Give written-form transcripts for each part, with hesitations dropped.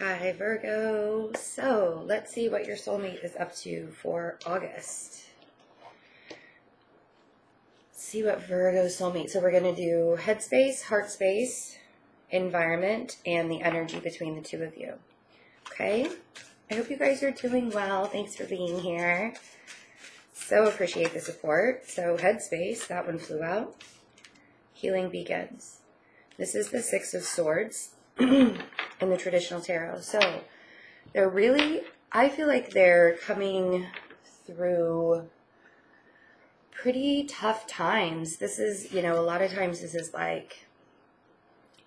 Hi, Virgo. So let's see what your soulmate is up to for August. See what Virgo soulmate. So we're going to do head space, heart space, environment, and the energy between the two of you. Okay? I hope you guys are doing well. Thanks for being here. So appreciate the support. So head space, that one flew out. Healing begins. This is the Six of Swords in the traditional tarot. So they're really, I feel like they're coming through pretty tough times. This is, you know, a lot of times this is like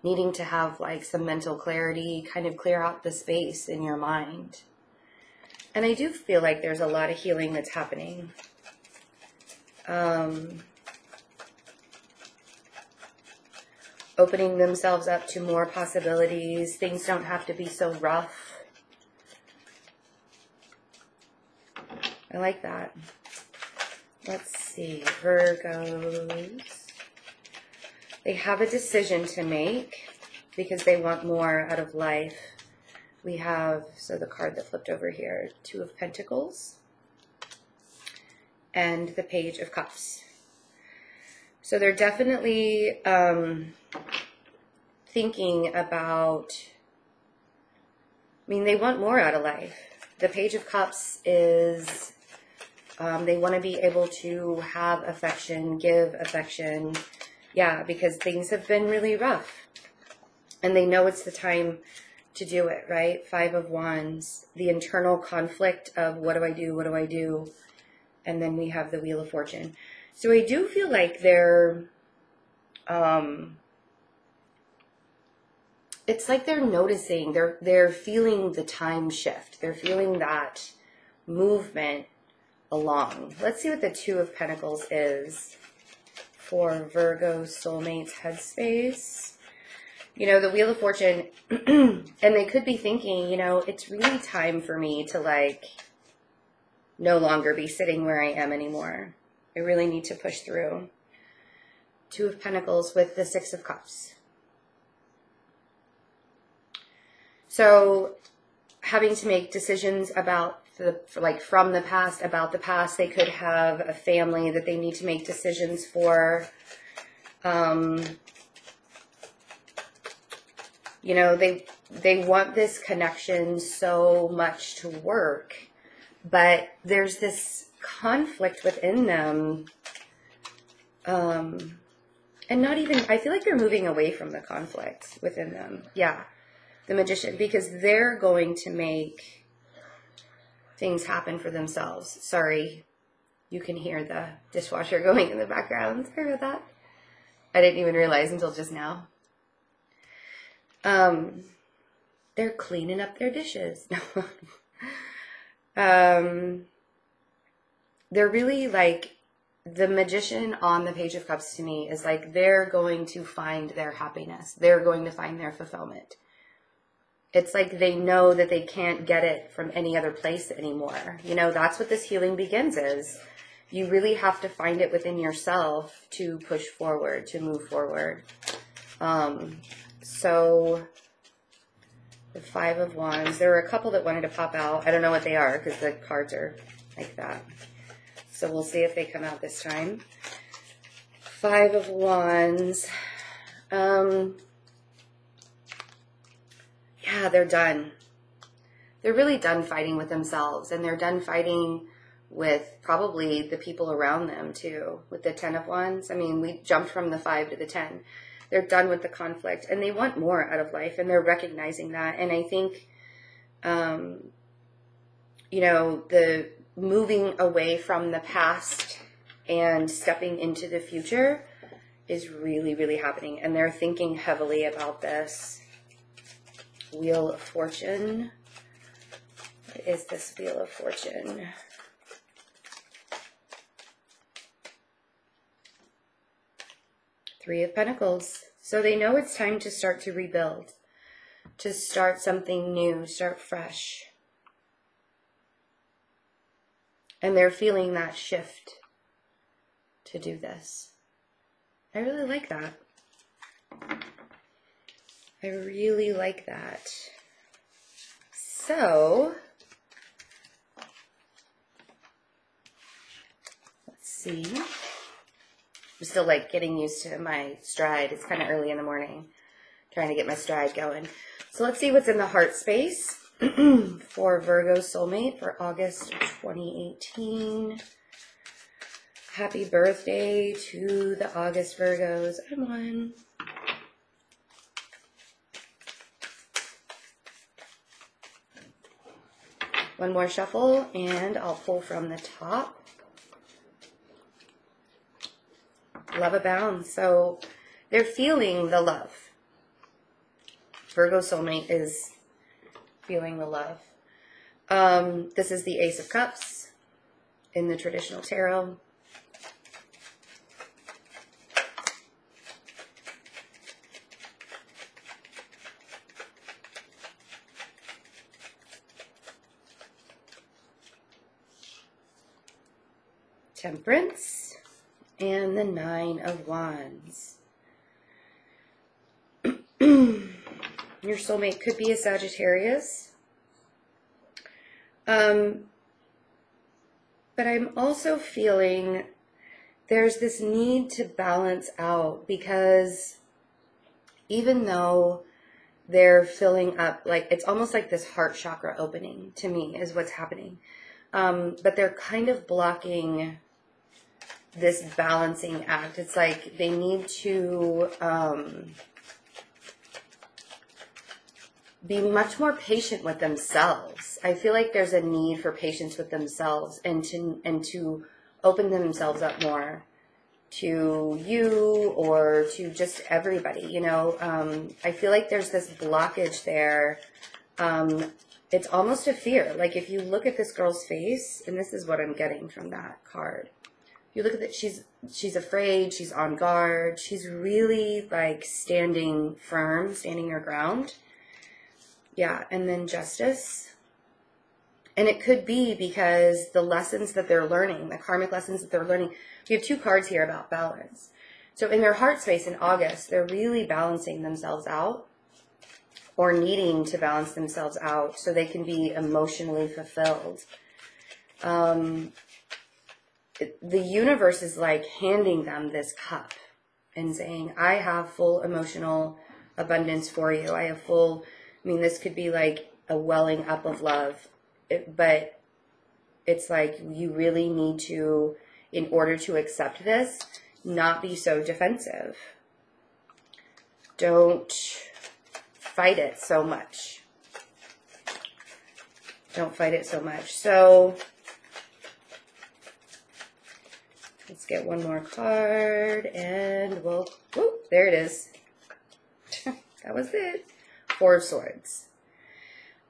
needing to have like some mental clarity, kind of clear out the space in your mind. And I do feel like there's a lot of healing that's happening. Opening themselves up to more possibilities. Things don't have to be so rough. I like that. Let's see. Virgos. They have a decision to make because they want more out of life. We have, so the card that flipped over here, Two of Pentacles and the Page of Cups. So they're definitely thinking about, I mean, they want more out of life. The Page of Cups is, they want to be able to have affection, give affection. Yeah, because things have been really rough. And they know it's the time to do it, right? Five of Wands, the internal conflict of what do I do, what do I do? And then we have the Wheel of Fortune. So I do feel like they're, it's like they're noticing, they're feeling the time shift. They're feeling that movement along. Let's see what the Two of Pentacles is for Virgo soulmate's headspace. You know, the Wheel of Fortune, and they could be thinking, you know, it's really time for me to like no longer be sitting where I am anymore. I really need to push through. Two of Pentacles with the Six of Cups. So having to make decisions about from the past, about the past. They could have a family that they need to make decisions for. You know, they want this connection so much to work, but there's this conflict within them. And not even, I feel like they're moving away from the conflict within them. Yeah. The Magician, because they're going to make things happen for themselves. Sorry, you can hear the dishwasher going in the background. Sorry about that. I didn't even realize until just now. They're cleaning up their dishes. They're really like, the Magician on the Page of Cups to me is like they're going to find their happiness. They're going to find their fulfillment. It's like they know that they can't get it from any other place anymore. You know, that's what this healing begins is. You really have to find it within yourself to push forward, to move forward. So the Five of Wands, there were a couple that wanted to pop out. I don't know what they are because the cards are like that. So we'll see if they come out this time. Five of Wands. Yeah, they're done. They're really done fighting with themselves, and they're done fighting with probably the people around them too, with the Ten of Wands. I mean, we jumped from the 5 to the 10. They're done with the conflict, and they want more out of life, and they're recognizing that. And I think, you know, the moving away from the past and stepping into the future is really, really happening, and they're thinking heavily about this. Wheel of Fortune. What is this Wheel of Fortune? Three of Pentacles. So they know it's time to start to rebuild, to start something new, start fresh. And they're feeling that shift to do this. I really like that. I really like that. So let's see. I'm still like getting used to my stride. It's kind of early in the morning, trying to get my stride going. So let's see what's in the heart space for Virgo Soulmate for August 2018. Happy birthday to the August Virgos. I'm one. One more shuffle, and I'll pull from the top. Love abounds. So they're feeling the love. Virgo Soulmate is feeling the love. This is the Ace of Cups in the traditional tarot. Temperance, and the Nine of Wands. Your soulmate could be a Sagittarius. But I'm also feeling there's this need to balance out, because even though they're filling up, like it's almost like this heart chakra opening to me is what's happening. But they're kind of blocking this balancing act. It's like they need to be much more patient with themselves. I feel like there's a need for patience with themselves and to open themselves up more to you or to just everybody, you know. I feel like there's this blockage there. It's almost a fear. Like if you look at this girl's face, and this is what I'm getting from that card. You look at that, she's afraid, she's on guard, she's really like standing firm, standing her ground. Yeah, and then Justice. And it could be because the lessons that they're learning, the karmic lessons that they're learning, we have two cards here about balance. So in their heart space in August, they're really balancing themselves out, or needing to balance themselves out so they can be emotionally fulfilled. The universe is like handing them this cup and saying, I have full emotional abundance for you. I have full, I mean, this could be like a welling up of love, but it's like you really need to, in order to accept this, not be so defensive. Don't fight it so much. Don't fight it so much. So let's get one more card, and we'll, whoop, there it is. That was it. Four of Swords.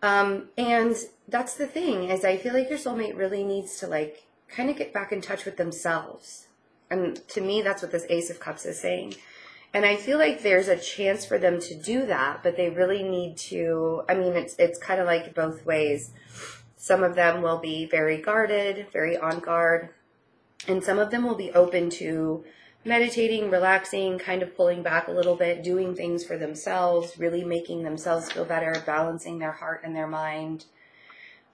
And that's the thing, is I feel like your soulmate really needs to like kind of get back in touch with themselves. And to me, that's what this Ace of Cups is saying. And I feel like there's a chance for them to do that, but they really need to, I mean, it's kind of like both ways. Some of them will be very guarded, very on guard, and some of them will be open to meditating, relaxing, kind of pulling back a little bit, doing things for themselves, really making themselves feel better, balancing their heart and their mind.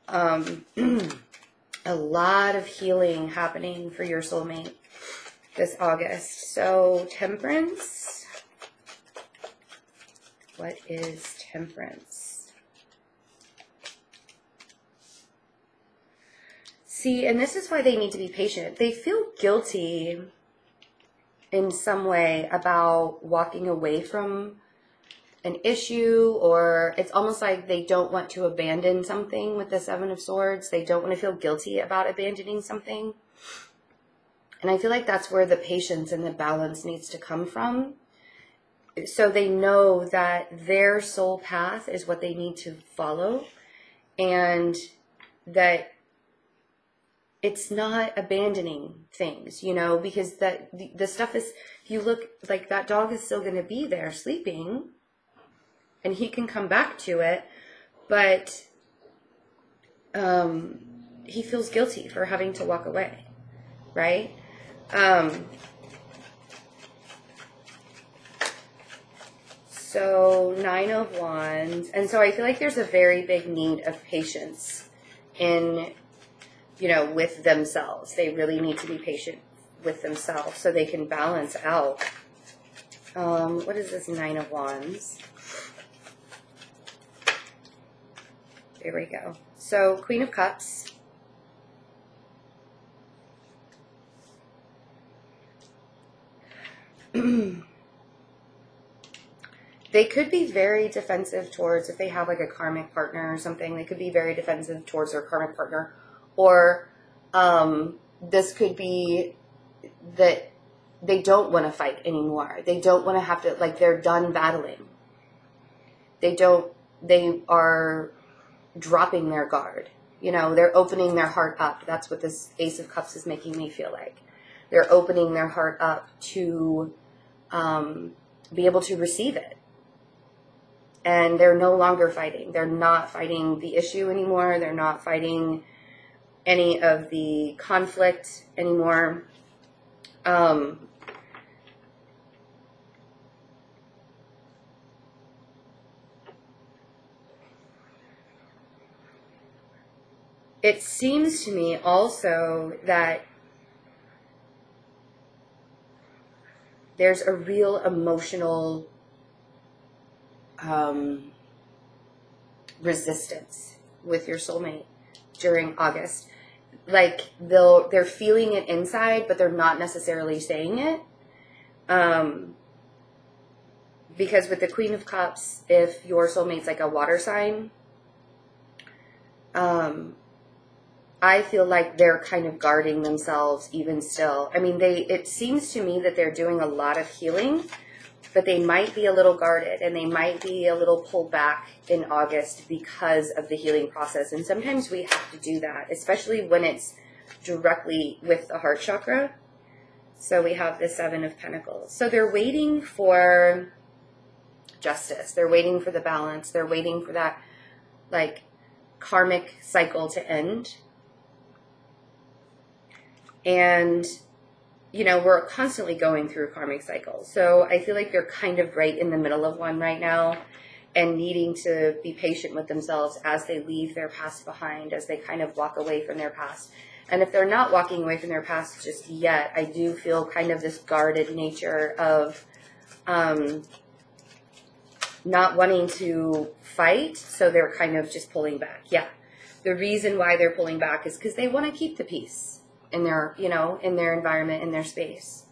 A lot of healing happening for your soulmate this August. So Temperance. What is Temperance? See, and this is why they need to be patient. They feel guilty in some way about walking away from an issue, or it's almost like they don't want to abandon something with the Seven of Swords. They don't want to feel guilty about abandoning something. And I feel like that's where the patience and the balance needs to come from. So they know that their soul path is what they need to follow, and that it's not abandoning things, you know, because that the stuff is, if you look, like that dog is still going to be there sleeping, and he can come back to it, but he feels guilty for having to walk away, right? So 9 of Wands. And so I feel like there's a very big need of patience in, you know, with themselves. They really need to be patient with themselves so they can balance out. What is this 9 of Wands? There we go. So Queen of Cups. They could be very defensive towards, if they have like a karmic partner or something, they could be very defensive towards their karmic partner. Or this could be that they don't want to fight anymore. They don't want to have to, like, they're done battling. They are dropping their guard. You know, they're opening their heart up. That's what this Ace of Cups is making me feel like. They're opening their heart up to be able to receive it. And they're no longer fighting. They're not fighting the issue anymore. They're not fighting any of the conflict anymore. It seems to me also that there's a real emotional resistance with your soulmate during August. Like they're feeling it inside, but they're not necessarily saying it. Because with the Queen of Cups, if your soulmate's like a water sign, I feel like they're kind of guarding themselves even still. I mean, it seems to me that they're doing a lot of healing, but they might be a little guarded and they might be a little pulled back in August because of the healing process. And sometimes we have to do that, especially when it's directly with the heart chakra. So we have the 7 of Pentacles. So they're waiting for justice. They're waiting for the balance. They're waiting for that, like, karmic cycle to end. And, you know, we're constantly going through karmic cycles. So I feel like they're kind of right in the middle of one right now and needing to be patient with themselves as they leave their past behind, as they kind of walk away from their past. And if they're not walking away from their past just yet, I do feel kind of this guarded nature of not wanting to fight. So they're kind of just pulling back. Yeah. The reason why they're pulling back is because they want to keep the peace in their, you know, in their environment, in their space.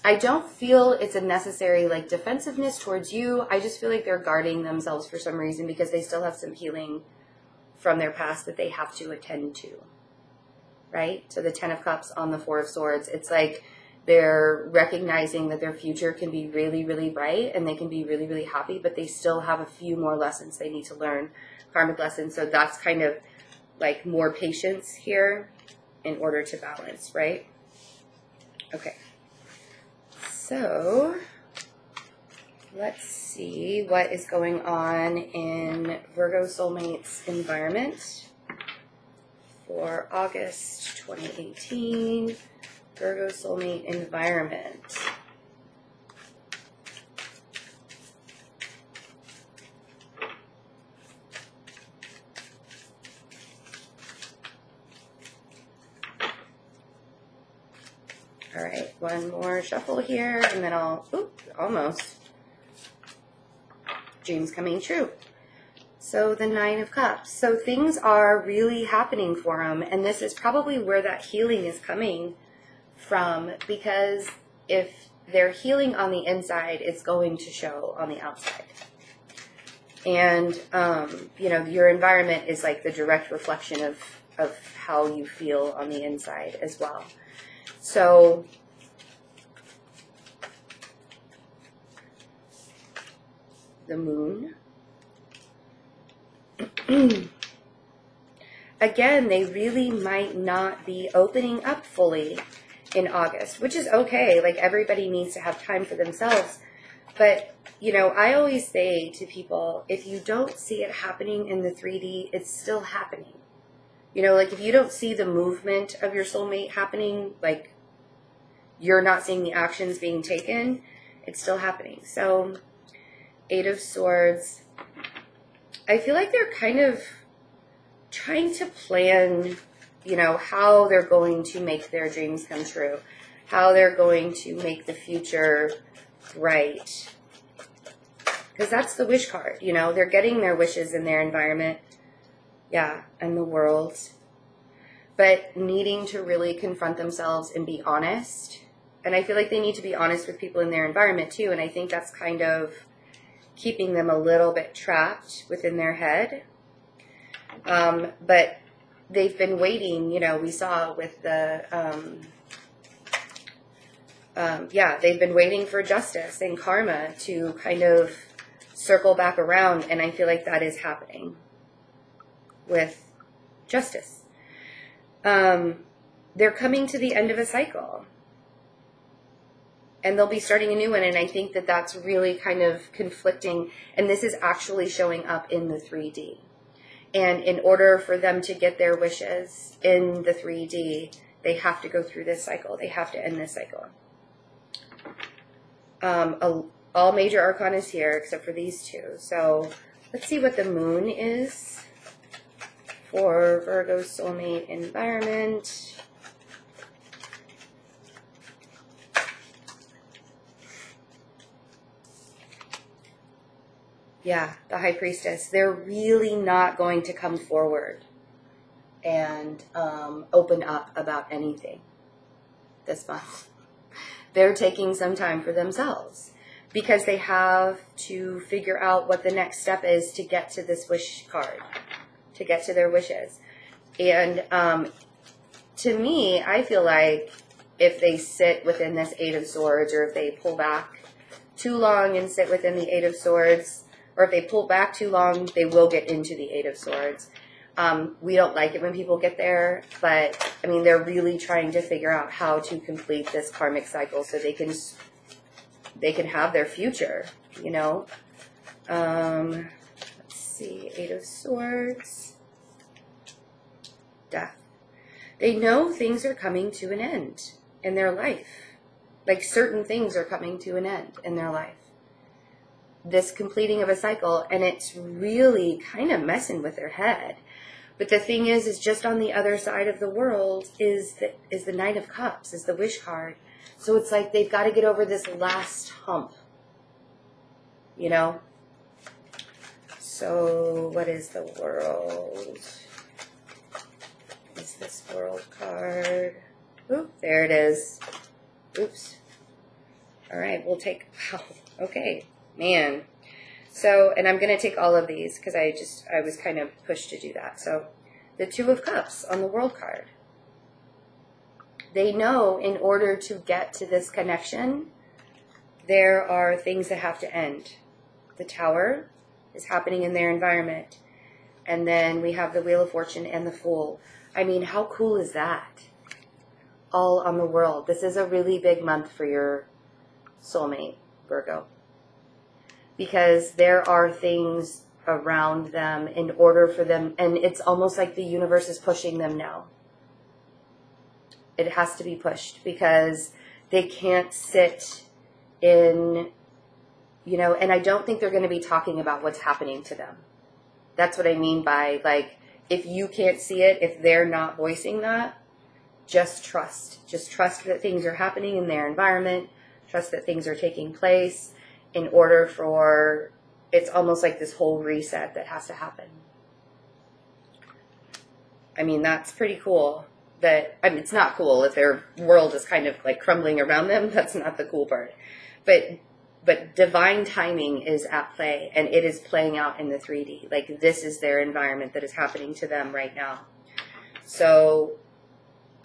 I don't feel it's a necessary, like, defensiveness towards you. I just feel like they're guarding themselves for some reason because they still have some healing from their past that they have to attend to, right? So the 10 of Cups on the 4 of Swords, it's like they're recognizing that their future can be really, really bright and they can be really, really happy, but they still have a few more lessons they need to learn, karmic lessons. So that's kind of like more patience here in order to balance, right? Okay. So let's see what is going on in Virgo Soulmate's environment for August 2018. Virgo Soulmate environment. All right, one more shuffle here, and then almost. Dreams coming true. So the 9 of Cups. So things are really happening for them, and this is probably where that healing is coming from, because if they're healing on the inside, it's going to show on the outside. And, you know, your environment is like the direct reflection of how you feel on the inside as well. So the Moon. Again, they really might not be opening up fully in August, which is okay. Like, everybody needs to have time for themselves. But, you know, I always say to people, if you don't see it happening in the 3D, it's still happening. You know, like, if you don't see the movement of your soulmate happening, like, you're not seeing the actions being taken, It's still happening. So, 8 of Swords. I feel like they're kind of trying to plan, you know, how they're going to make their dreams come true, how they're going to make the future bright. Because that's the wish card, you know, they're getting their wishes in their environment. Yeah, and the world. But needing to really confront themselves and be honest. And I feel like they need to be honest with people in their environment too. And I think that's kind of keeping them a little bit trapped within their head. But they've been waiting, you know, we saw with the, they've been waiting for justice and karma to kind of circle back around. And I feel like that is happening with justice. They're coming to the end of a cycle. And they'll be starting a new one. And I think that that's really kind of conflicting. And this is actually showing up in the 3D. And in order for them to get their wishes in the 3D, they have to go through this cycle. They have to end this cycle. All major arcana is here except for these two. So let's see what the moon is for Virgo soulmate environment. Yeah, the High Priestess. They're really not going to come forward and open up about anything this month. They're taking some time for themselves because they have to figure out what the next step is to get to this wish card, to get to their wishes. And to me, I feel like if they sit within this 8 of Swords, or if they pull back too long and sit within the 8 of Swords, or if they pull back too long, they will get into the 8 of Swords. We don't like it when people get there, but I mean, they're really trying to figure out how to complete this karmic cycle so they can have their future, you know. Let's see, 8 of Swords, Death. They know things are coming to an end in their life. Like certain things are coming to an end in their life. This completing of a cycle, and it's really kind of messing with their head. But the thing is just on the other side of the world is the Knight of Cups, is the wish card. So it's like they've got to get over this last hump, you know? So what is the world? Is this world card? Oop, there it is. Oops. All right, we'll take, wow, okay. Man. So, and I'm going to take all of these because I was kind of pushed to do that. So, the 2 of Cups on the World card. They know in order to get to this connection, there are things that have to end. The Tower is happening in their environment. And then we have the Wheel of Fortune and the Fool. I mean, how cool is that? All on the World. This is a really big month for your soulmate, Virgo. Because there are things around them in order for them, and it's almost like the universe is pushing them now. It has to be pushed because they can't sit in, you know, and I don't think they're going to be talking about what's happening to them. That's what I mean by, like, if you can't see it, if they're not voicing that, just trust. Just trust that things are happening in their environment. Trust that things are taking place. In order for, it's almost like this whole reset that has to happen. I mean, that's pretty cool. That, I mean, it's not cool if their world is kind of like crumbling around them. That's not the cool part. But divine timing is at play, and it is playing out in the 3D. Like, this is their environment that is happening to them right now. So,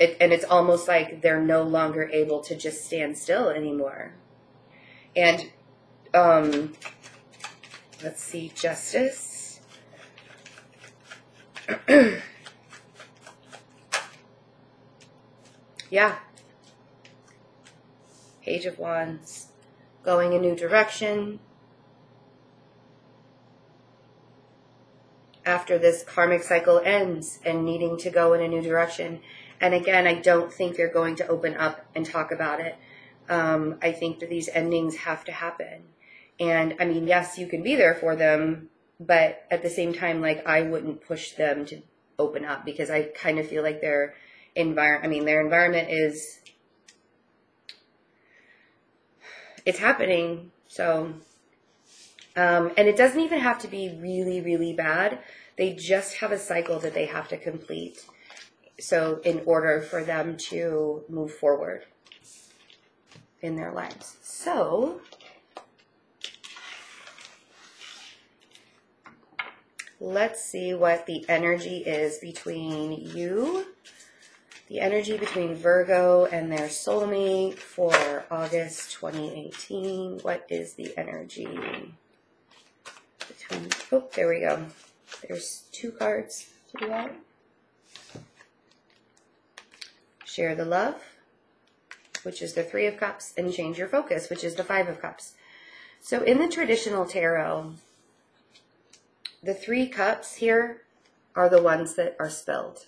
and it's almost like they're no longer able to just stand still anymore. And let's see, Justice. Yeah. Page of Wands. Going a new direction. After this karmic cycle ends and needing to go in a new direction. And again, I don't think they're going to open up and talk about it. I think that these endings have to happen. And I mean, yes, you can be there for them, but at the same time, like, I wouldn't push them to open up, because I kind of feel like their environment is, it's happening. So, and it doesn't even have to be really, really bad. They just have a cycle that they have to complete. So in order for them to move forward in their lives. So let's see what the energy is between you, the energy between Virgo and their soulmate for August 2018. What is the energy between, oh, there we go. There's 2 cards to do that. Share the love, which is the 3 of Cups, and change your focus, which is the 5 of Cups. So in the traditional tarot, the 3 cups here are the ones that are spilled,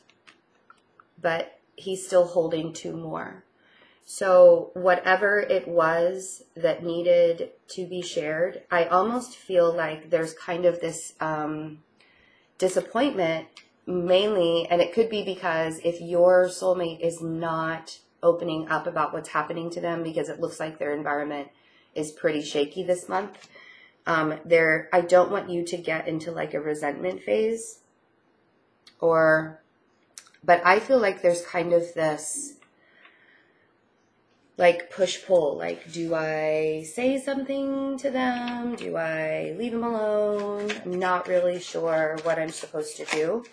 but he's still holding 2 more. So whatever it was that needed to be shared, I almost feel like there's kind of this disappointment, mainly, and it could be because if your soulmate is not opening up about what's happening to them, because it looks like their environment is pretty shaky this month, I don't want you to get into like a resentment phase, but I feel like there's kind of this like push-pull, like, do I say something to them? Do I leave them alone? I'm not really sure what I'm supposed to do.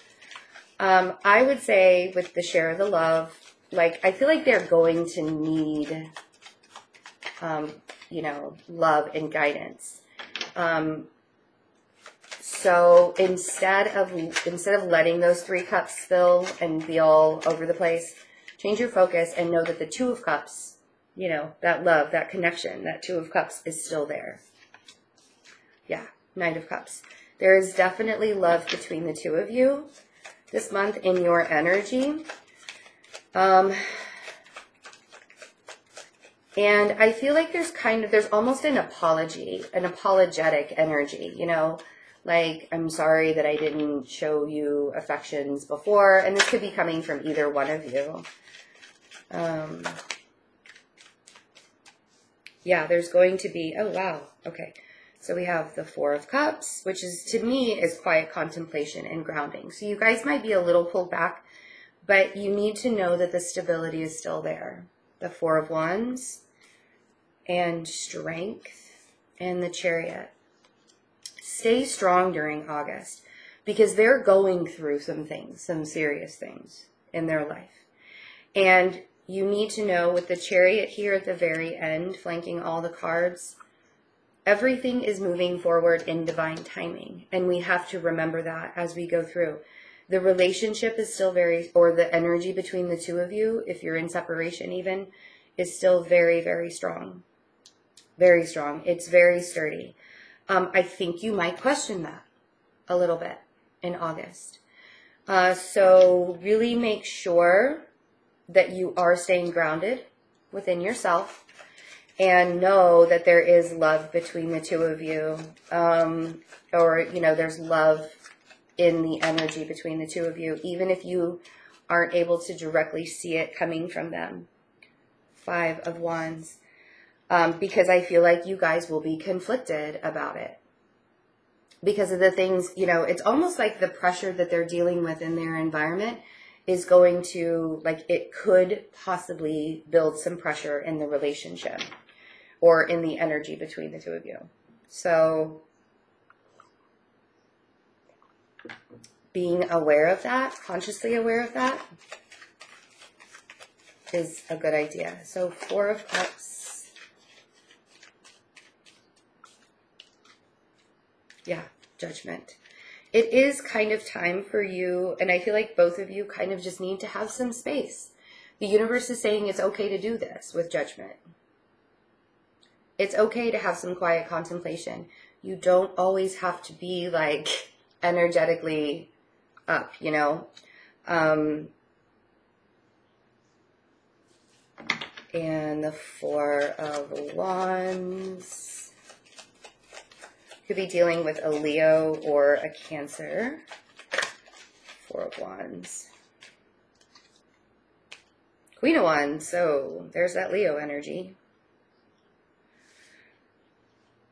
I would say with the share of the love, like, I feel like they're going to need, you know, love and guidance. So instead of letting those 3 cups spill and be all over the place, change your focus and know that the 2 of Cups, you know, that love, that connection, that 2 of Cups is still there. Yeah, 9 of Cups. There is definitely love between the 2 of you this month in your energy. And I feel like there's almost an apologetic energy, you know, like, I'm sorry that I didn't show you affections before. And this could be coming from either one of you. Yeah, there's going to be, oh, wow. Okay. So we have the 4 of Cups, which is, to me, is quiet contemplation and grounding. So you guys might be a little pulled back, but you need to know that the stability is still there. The 4 of Wands and strength and the Chariot. Stay strong during August, because they're going through some things, some serious things in their life. And you need to know, with the Chariot here at the very end, flanking all the cards, everything is moving forward in divine timing. And we have to remember that as we go through. The relationship is still or the energy between the 2 of you, if you're in separation even, is still very, very strong. Very strong. It's very sturdy. I think you might question that a little bit in August. So really make sure that you are staying grounded within yourself, and know that there is love between the 2 of you, or, you know, there's love in the energy between the 2 of you, even if you aren't able to directly see it coming from them. 5 of Wands, because I feel like you guys will be conflicted about it because of the things, you know, it's almost like the pressure that they're dealing with in their environment is going to, like, it could possibly build some pressure in the relationship or in the energy between the 2 of you. So being aware of that, consciously aware of that, is a good idea. So 4 of Cups. Yeah, Judgment. It is kind of time for you, and I feel like both of you kind of just need to have some space. The universe is saying it's okay to do this with Judgment. It's okay to have some quiet contemplation. You don't always have to be, like, energetically up, you know. and the Four of Wands. Could be dealing with a Leo or a Cancer. Four of Wands. Queen of Wands, so there's that Leo energy.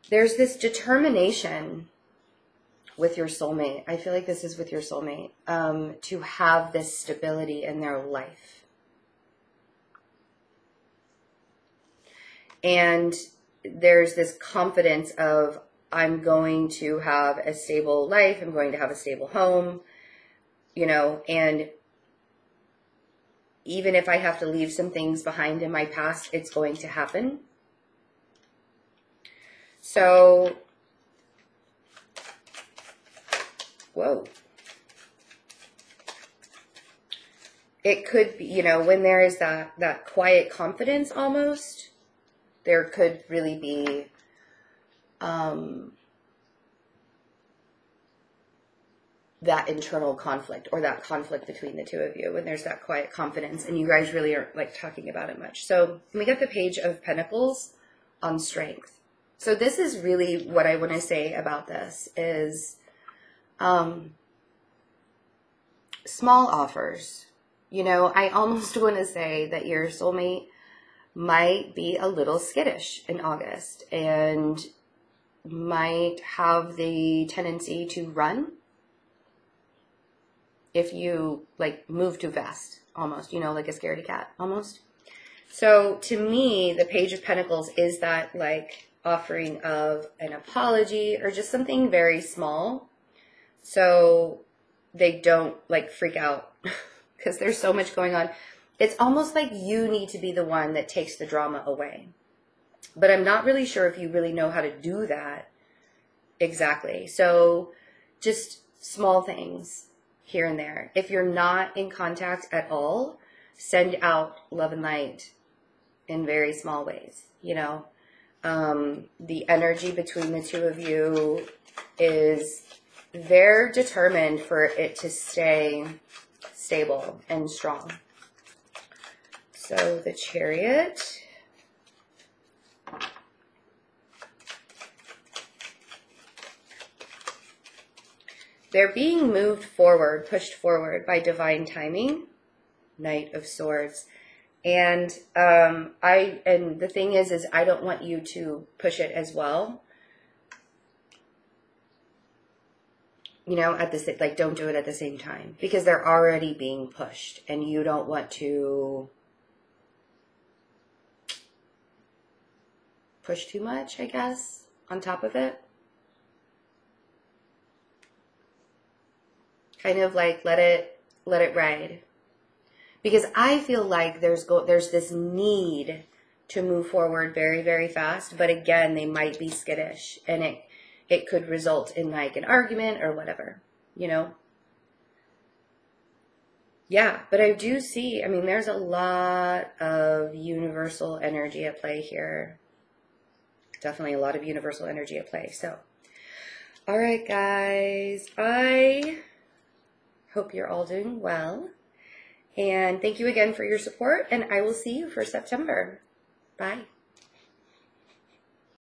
There's this determination with your soulmate. I feel like this is with your soulmate, to have this stability in their life. And there's this confidence of, I'm going to have a stable life, I'm going to have a stable home, you know, and even if I have to leave some things behind in my past, it's going to happen. So, whoa. It could be, you know, when there is that quiet confidence almost, there could really be that internal conflict, or that conflict between the two of you, when there's that quiet confidence and you guys really aren't like talking about it much. So we get the Page of Pentacles on strength. So this is really what I want to say about this is small offers. You know, I almost want to say that your soulmate might be a little skittish in August and might have the tendency to run if you like move too fast, almost, you know, like a scaredy cat almost. So to me, the Page of Pentacles is that like offering of an apology or just something very small, so they don't like freak out because there's so much going on. It's almost like you need to be the one that takes the drama away. But I'm not really sure if you really know how to do that exactly. So just small things here and there. If you're not in contact at all, send out love and light in very small ways, you know. The energy between the two of you is, they're determined for it to stay stable and strong. So the Chariot. They're being moved forward, pushed forward by divine timing. Knight of Swords. And the thing is I don't want you to push it as well. You know, at this, like, don't do it at the same time because they're already being pushed and you don't want to push too much, I guess, on top of it. Kind of like let it ride. Because I feel like there's this need to move forward very, very fast, but again, they might be skittish and it could result in like an argument or whatever, you know? Yeah, but I do see, I mean, there's a lot of universal energy at play here. Definitely a lot of universal energy at play. So, all right, guys, I hope you're all doing well. And thank you again for your support, and I will see you for September. Bye.